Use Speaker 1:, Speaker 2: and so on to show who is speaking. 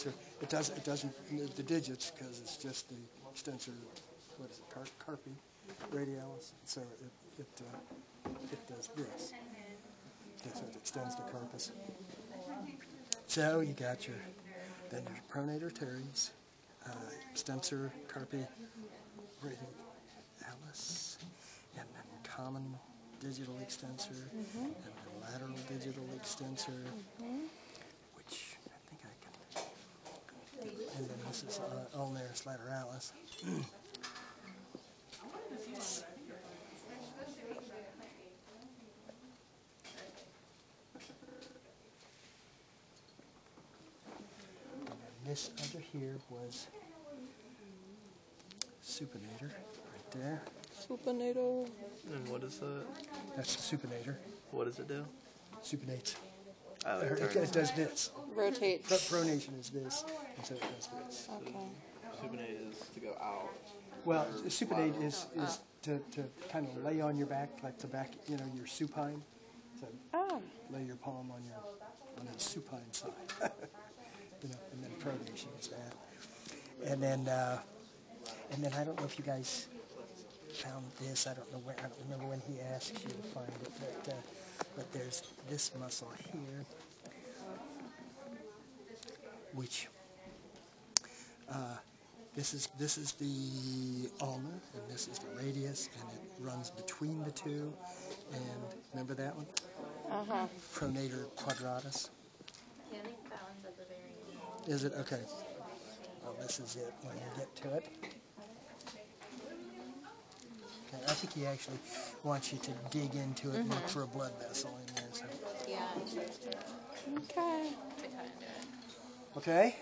Speaker 1: So it doesn't need the digits because it's just the extensor. What is it? Carpi radialis. So it does this. Okay, so it extends the carpus. So you got your pronator teres, extensor carpi radialis, and then common digital extensor, and then lateral digital extensor, which I think I can. And then this is ulnaris lateralis. This under here was supinator, right there.
Speaker 2: Supinator.
Speaker 3: And what is that?
Speaker 1: That's the supinator.
Speaker 3: What does it do?
Speaker 1: Supinates.
Speaker 3: Oh,
Speaker 1: It does this.
Speaker 2: Rotates.
Speaker 1: Pronation is this, and so it does this.
Speaker 2: Okay.
Speaker 3: Supinate is to go out.
Speaker 1: Well, supinate is to kind of lay on your back, like the back, your supine. So lay your palm on the supine side. And then pronation is that. And then I don't know if you guys found this. I don't remember when he asked you to find it, but there's this muscle here, which this is the ulna, and this is the radius, and it runs between the two. And remember that one? Pronator quadratus.
Speaker 4: Yeah, I think that one's at the very end.
Speaker 1: Is it? Okay. Well, this is it when you get to it. Okay, I think he actually wants you to dig into it and look for a blood vessel in there. So.
Speaker 4: Yeah.
Speaker 2: Okay.
Speaker 4: To cut into it.
Speaker 1: Okay.